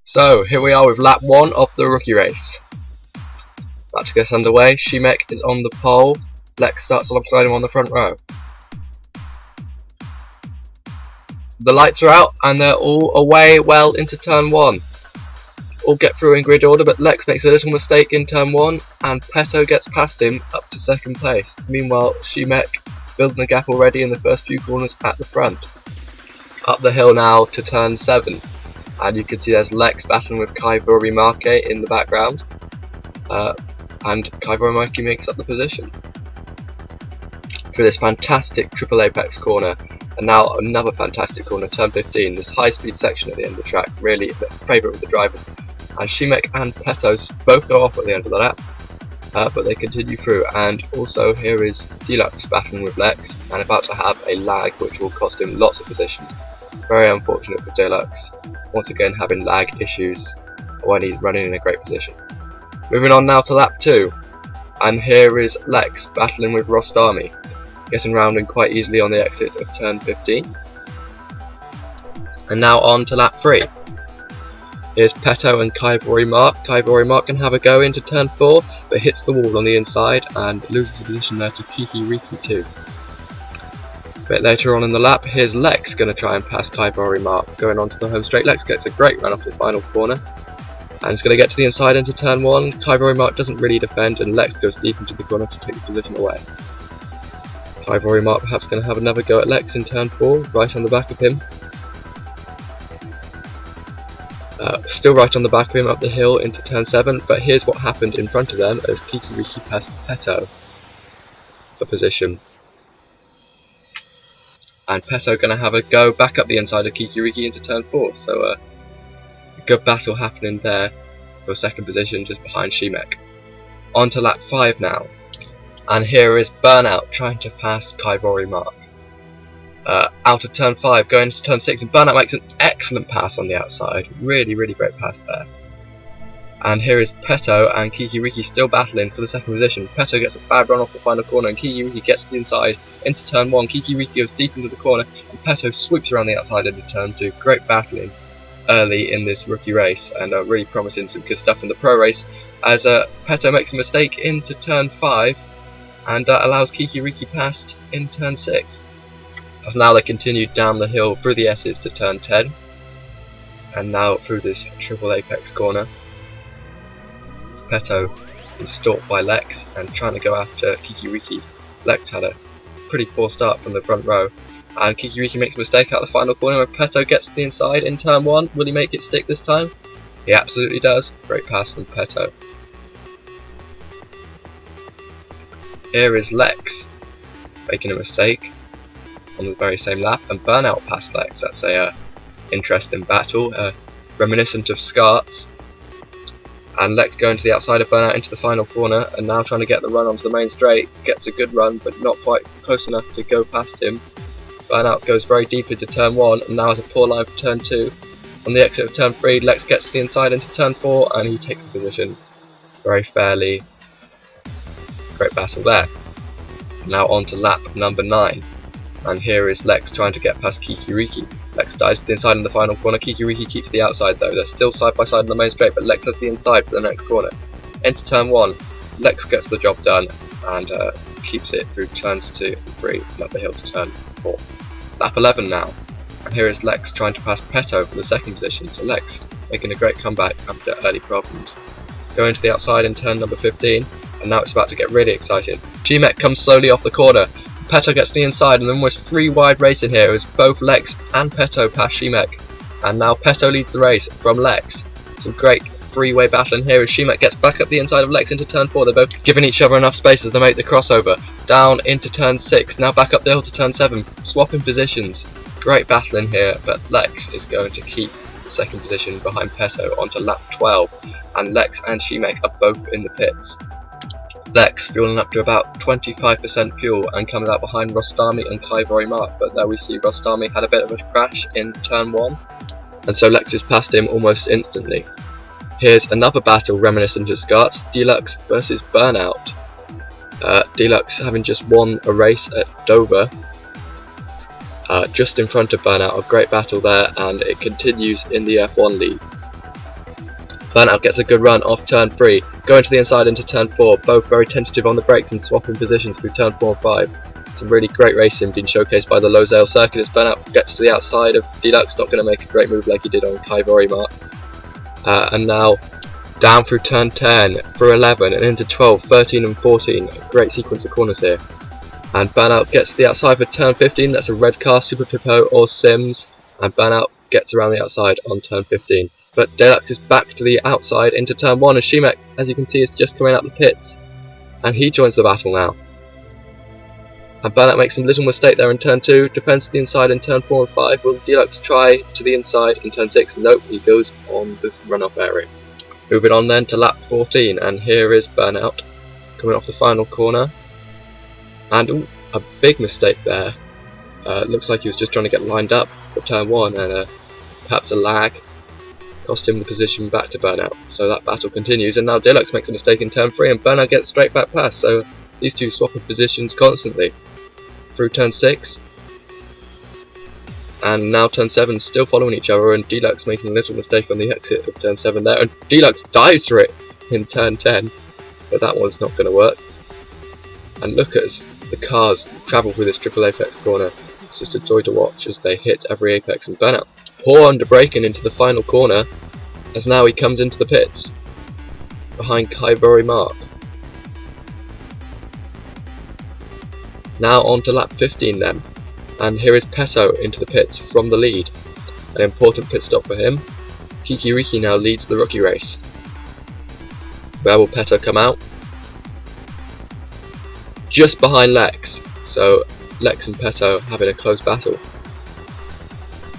So here we are with lap 1 of the rookie race. About to get underway. Shimek is on the pole. Lex starts alongside him on the front row. The lights are out and they're all away well into turn 1. All get through in grid order, but Lex makes a little mistake in turn 1 and Peto gets past him up to second place. Meanwhile, Shimek building a gap already in the first few corners at the front. Up the hill now to turn 7. And you can see there's Lex battling with Kaibor Remarque in the background. And Kaibor Remarque makes up the position. Through this fantastic triple apex corner, and now another fantastic corner, turn 15, this high speed section at the end of the track, really a favourite with the drivers. And Shimek and Petos both go off at the end of the lap, but they continue through. And also here is Deluxe battling with Lex, and about to have a lag which will cost him lots of positions. Very unfortunate for Deluxe, once again having lag issues when he's running in a great position. Moving on now to lap 2, and here is Lex battling with Rostami, getting round and quite easily on the exit of turn 15. And now on to lap 3. Here's Peto and Kaibor Remarque. Kaibor Remarque can have a go into turn 4, but hits the wall on the inside and loses the position there to Kiki Riki too. A bit later on in the lap, here's Lex going to try and pass Kaibor Remarque. Going on to the home straight, Lex gets a great run off the final corner, and he's going to get to the inside into turn 1. Kaibor Remarque doesn't really defend, and Lex goes deep into the corner to take the position away. Kaibor Remarque perhaps going to have another go at Lex in turn 4, right on the back of him. Still right on the back of him up the hill into turn 7, but here's what happened in front of them as Kiki Riki passed Peto for position. And Peto going to have a go back up the inside of Kiki Riki into turn 4, so a good battle happening there for second position just behind Shimek. On to lap 5 now, and here is Burnout trying to pass Kaibor Remarque. Out of turn 5, going into turn 6, and Burnout makes an excellent pass on the outside. Really great pass there. And here is Peto and Kiki Riki still battling for the second position. Peto gets a bad run off the final corner, and Kiki Riki gets to the inside into turn 1. Kiki Riki goes deep into the corner, and Peto sweeps around the outside into turn 2. Great battling early in this rookie race, and really promising some good stuff in the pro race, as Peto makes a mistake into turn 5 and allows Kiki Riki past in turn 6. As now they continue down the hill through the S's to turn 10, and now through this triple apex corner. Peto is stalked by Lex and trying to go after Kiki Riki. Lex had a pretty poor start from the front row, and Kiki Riki makes a mistake out of the final corner where Peto gets to the inside in turn 1. Will he make it stick this time? He absolutely does. Great pass from Peto. Here is Lex making a mistake on the very same lap, and Burnout past Lex. That's a interesting battle, reminiscent of Skarts. And Lex going to the outside of Burnout into the final corner, and now trying to get the run onto the main straight. Gets a good run, but not quite close enough to go past him. Burnout goes very deep into turn 1, and now has a poor line for turn 2. On the exit of turn 3, Lex gets to the inside into turn 4, and he takes the position very fairly. Great battle there. Now on to lap number 9. And here is Lex trying to get past Kiki Riki. Lex dives to the inside in the final corner. Kiki Riki keeps the outside though. They're still side by side in the main straight, but Lex has the inside for the next corner. Into turn 1. Lex gets the job done and keeps it through turns 2 and 3 and up the hill to turn 4. Lap 11 now. And here is Lex trying to pass Peto for the second position. So Lex making a great comeback after early problems. Going to the outside in turn number 15, and now it's about to get really exciting. Shimek comes slowly off the corner. Peto gets the inside, and almost 3 wide racing here as both Lex and Peto pass Shimek. And now Peto leads the race from Lex. Some great 3-way battling here as Shimek gets back up the inside of Lex into turn 4. They're both giving each other enough space as they make the crossover. Down into turn 6, now back up the hill to turn 7, swapping positions. Great battling here, but Lex is going to keep the second position behind Peto onto lap 12. And Lex and Shimek are both in the pits. Lex fueling up to about 25% fuel and coming out behind Rostami and Kaibor Remarque, but there we see Rostami had a bit of a crash in turn 1, and so Lex is past him almost instantly. Here's another battle reminiscent of Skarts, Deluxe versus Burnout. Deluxe having just won a race at Dover, just in front of Burnout. A great battle there, and it continues in the F1 lead. Burnout gets a good run off turn 3, going to the inside into turn 4, both very tentative on the brakes and swapping positions through turn 4 and 5. Some really great racing being showcased by the Losail circuit as Burnout gets to the outside of Deluxe, not going to make a great move like he did on Kaivori Mark. And now down through turn 10, through 11 and into 12, 13 and 14, a great sequence of corners here. And Burnout gets to the outside for turn 15, that's a red car, Super Pippo or Sims, and Burnout gets around the outside on turn 15. But Deluxe is back to the outside into turn 1 as Shimek, as you can see, is just coming out the pits. And he joins the battle now. And Burnout makes some little mistake there in turn 2, defends to the inside in turn 4 and 5. Will Deluxe try to the inside in turn 6? Nope, he goes on this runoff area. Moving on then to lap 14, and here is Burnout coming off the final corner. And ooh, a big mistake there. Looks like he was just trying to get lined up for turn 1, and perhaps a lag cost him the position back to Burnout. So that battle continues, and now Deluxe makes a mistake in turn 3 and Burnout gets straight back past, so these two swapping positions constantly. Through turn 6, and now turn 7 still following each other, and Deluxe making a little mistake on the exit of turn 7 there, and Deluxe dives for it in turn 10, but that one's not going to work. And look at the cars travel through this triple apex corner. It's just a joy to watch as they hit every apex, and Burnout poor under braking into the final corner as now he comes into the pits behind Kaivori Mark. Now on to lap 15 then, and here is Petto into the pits from the lead. An important pit stop for him. Kikiriki now leads the rookie race. Where will Petto come out? Just behind Lex, so Lex and Petto having a close battle.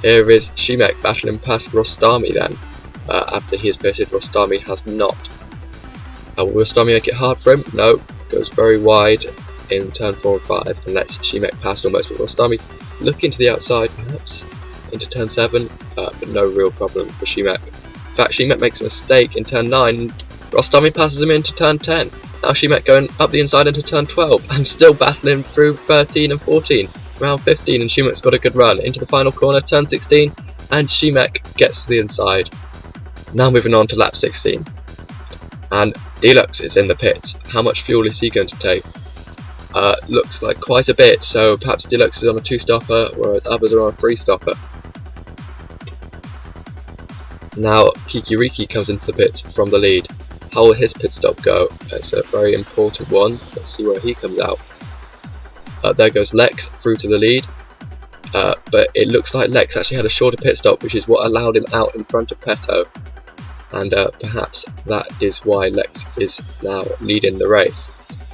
Here is Shimek battling past Rostami then, after he has pitted. Rostami has not. Will Rostami make it hard for him? No, goes very wide in turn 4 and 5 and lets Shimek pass almost, but Rostami looking to the outside perhaps into turn 7, but no real problem for Shimek. In fact, Shimek makes a mistake in turn 9, Rostami passes him into turn 10. Now Shimek going up the inside into turn 12 and still battling through 13 and 14. Round 15 and Shimek's got a good run into the final corner, turn 16, and Shimek gets to the inside. Now moving on to lap 16, and Deluxe is in the pits. How much fuel is he going to take? Looks like quite a bit, so perhaps Deluxe is on a 2-stopper whereas others are on a 3-stopper. Now Kikiriki comes into the pits from the lead. How will his pit stop go? It's a very important one. Let's see where he comes out. There goes Lex through to the lead, but it looks like Lex actually had a shorter pit stop, which is what allowed him out in front of Petto, and perhaps that is why Lex is now leading the race.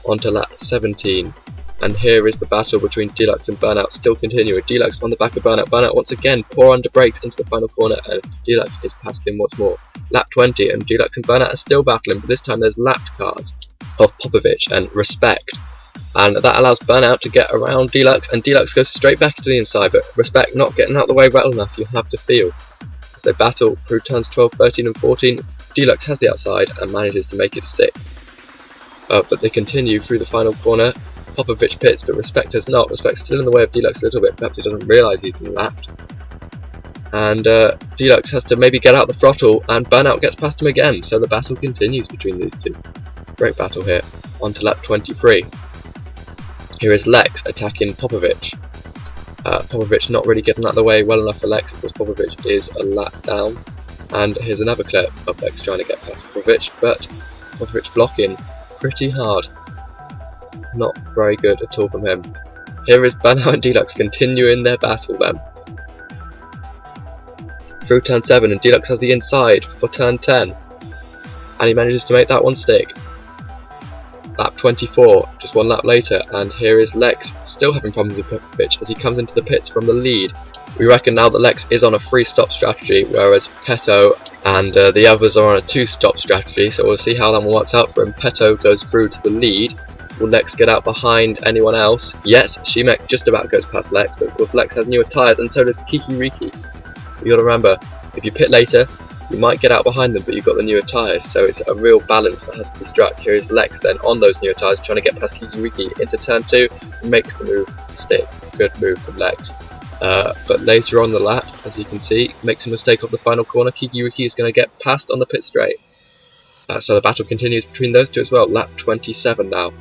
On to lap 17, and here is the battle between Deluxe and Burnout still continuing. Deluxe on the back of Burnout. Burnout once again poor under brakes into the final corner, and Deluxe is past him once more. Lap 20, and Deluxe and Burnout are still battling, but this time there's lapped cars of Popovic and Respect. And that allows Burnout to get around Deluxe, and Deluxe goes straight back to the inside, but Respect not getting out of the way well enough, you have to feel. As they battle through turns 12, 13 and 14, Deluxe has the outside and manages to make it stick. But they continue through the final corner. Popovic pits, but Respect has not. Respect's still in the way of Deluxe a little bit, perhaps he doesn't realise he's been lapped. And Deluxe has to maybe get out the throttle, and Burnout gets past him again, so the battle continues between these two. Great battle here. On to lap 23. Here is Lex attacking Popovic. Popovic not really getting out of the way well enough for Lex, because Popovic is a lap down. And here's another clip of Lex trying to get past Popovic, but Popovic blocking pretty hard. Not very good at all from him. Here is Burnout and Deluxe continuing their battle then. Through turn 7, and Deluxe has the inside for turn 10. And he manages to make that one stick. Lap 24, just one lap later, and here is Lex still having problems with Popovic as he comes into the pits from the lead. We reckon now that Lex is on a 3-stop strategy, whereas Petto and the others are on a 2-stop strategy, so we'll see how that one works out for him. Petto goes through to the lead. Will Lex get out behind anyone else? Yes, Shimek just about goes past Lex, but of course Lex has newer tyres and so does Kikiriki. You gotta remember, if you pit later, you might get out behind them, but you've got the newer tyres, so it's a real balance that has to be struck. Here is Lex then on those newer tyres trying to get past Kikiriki into turn 2, and makes the move stick. Good move from Lex. but later on the lap, as you can see, makes a mistake off the final corner. Kikiriki is going to get passed on the pit straight. So the battle continues between those two as well. Lap 27 now,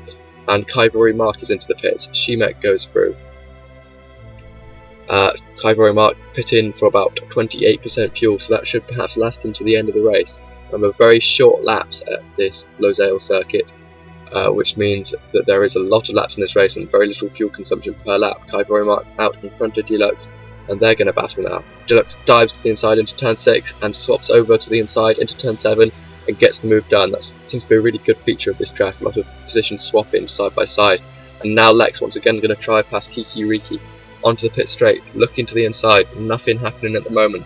and Kaibori Mark is into the pits. Shimek goes through. Kaibori Mark pit in for about 28% fuel, so that should perhaps last him to the end of the race. Remember, very short laps at this Losail circuit, which means that there is a lot of laps in this race and very little fuel consumption per lap. Kaibori Mark out in front of Deluxe, and they're going to battle now. Deluxe dives to the inside into turn 6 and swaps over to the inside into turn 7 and gets the move done. That seems to be a really good feature of this track, a lot of position swapping side by side. And now Lex once again going to try past Kikiriki onto the pit straight, looking to the inside, nothing happening at the moment.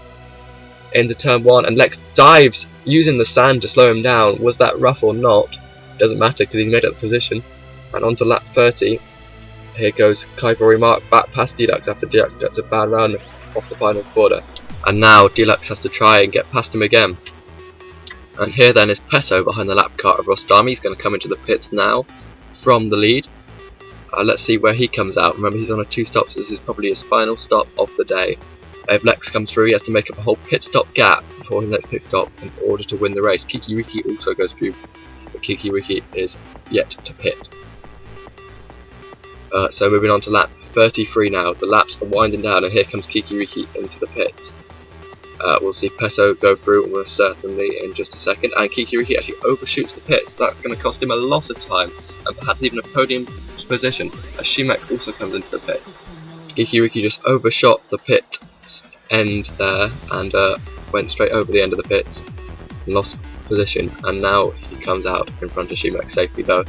Into turn 1, and Lex dives using the sand to slow him down. Was that rough or not? Doesn't matter because he made up the position. And onto lap 30, here goes Kaibori Mark back past Deluxe after Deluxe gets a bad run off the final quarter. And now Deluxe has to try and get past him again. And here then is Peto behind the lap car of Rostami. He's going to come into the pits now from the lead. Let's see where he comes out. Remember, he's on a 2-stop, so this is probably his final stop of the day. If Lex comes through, he has to make up a whole pit stop gap before his next pit stop in order to win the race. Kikiriki also goes through, but Kikiriki is yet to pit. So moving on to lap 33 now. The laps are winding down, and here comes Kikiriki into the pits. We'll see Peto go through almost certainly in just a second, and Kikiriki actually overshoots the pits. That's going to cost him a lot of time, and perhaps even a podium position, as Shimek also comes into the pits. Kikiriki just overshot the pit end there, and went straight over the end of the pits, and lost position, and now he comes out in front of Shimek safely though.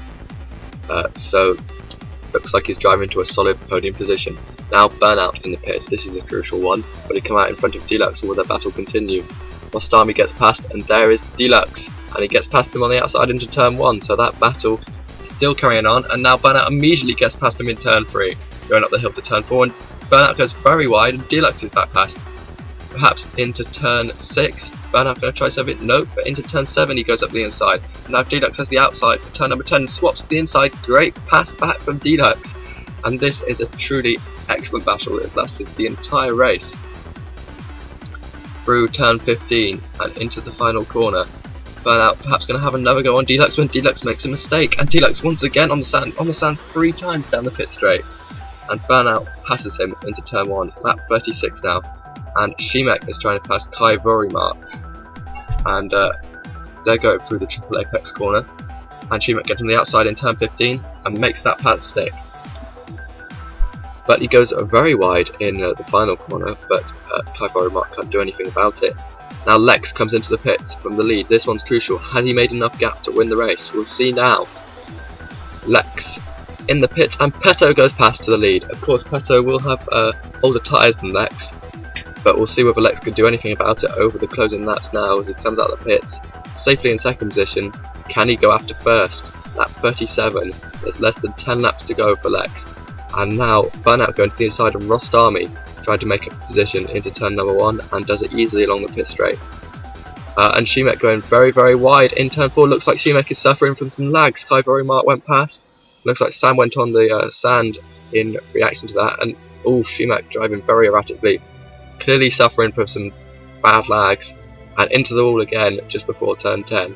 So, looks like he's driving to a solid podium position. Now Burnout in the pit, this is a crucial one, but he come out in front of Deluxe, or will their battle continue? Rostami gets past, and there is Deluxe, and he gets past him on the outside into turn 1, so that battle is still carrying on, and now Burnout immediately gets past him in turn 3, going up the hill to turn 4, and Burnout goes very wide, and Deluxe is back past. Perhaps into turn 6, Burnout going to try something, nope, but into turn 7 he goes up the inside, and now Deluxe has the outside for turn number 10, and swaps to the inside, great pass back from Deluxe, and this is a truly excellent battle that has lasted the entire race. Through turn 15 and into the final corner, Burnout perhaps going to have another go on Deluxe when Deluxe makes a mistake, and Deluxe once again on the sand 3 times down the pit straight, and Burnout passes him into turn 1, lap 36 now, and Shimek is trying to pass Kaibori Mark, and they're going through the triple apex corner, and Shimek gets on the outside in turn 15 and makes that pass stick. But he goes very wide in the final corner, but Kaibori Mark can't do anything about it. Now Lex comes into the pits from the lead. This one's crucial. Has he made enough gap to win the race? We'll see now. Lex in the pits, and Peto goes past to the lead. Of course, Peto will have older tyres than Lex, but we'll see whether Lex can do anything about it over the closing laps now as he comes out of the pits. Safely in second position. Can he go after first? Lap 37. There's less than 10 laps to go for Lex. And now Burnout going to the inside of Rostami, trying to make a position into turn number 1 and does it easily along the pit straight. And Shimek going very, very wide in turn 4. Looks like Shimek is suffering from some lags. Kaibori Mark went past. Looks like Sam went on the sand in reaction to that. And Shimek driving very erratically. Clearly suffering from some bad lags. And into the wall again just before turn 10.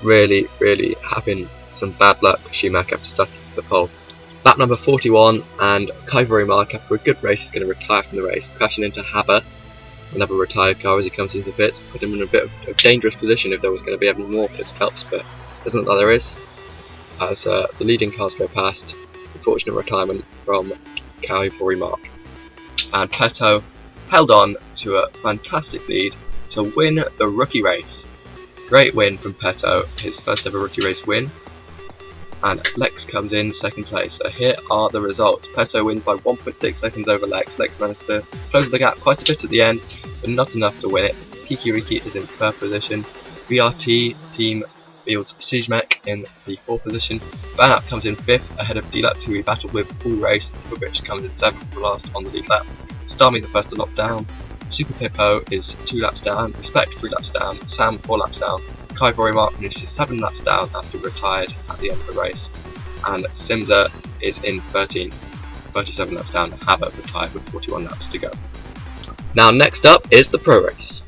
Really, really having some bad luck. Shimek after stuck the pole. Lap number 41, and Kaibori Mark, after a good race, is going to retire from the race, crashing into Haber, another retired car as he comes into the pits, put him in a bit of a dangerous position if there was going to be any more pit stops, but doesn't look like there is, as the leading cars go past. Unfortunate retirement from Kaibori Mark. And Peto held on to a fantastic lead to win the rookie race. Great win from Peto, his first ever rookie race win. And Lex comes in second place. So here are the results. Peto wins by 1.6 seconds over Lex. Lex managed to close the gap quite a bit at the end, but not enough to win it. Kikiriki is in third position. VRT team fields Sijmek in the fourth position. Burnout comes in fifth ahead of Deluxe, who we battled with all race, which comes in seventh for last on the lead lap. Starmie the first to lock down. Super Pippo is 2 laps down. Respect 3 laps down. Sam 4 laps down. Kaibori Mark finishes 7 laps down after retired at the end of the race, and Simza is in 13th. 37 laps down, have retired with 41 laps to go. Now next up is the pro race.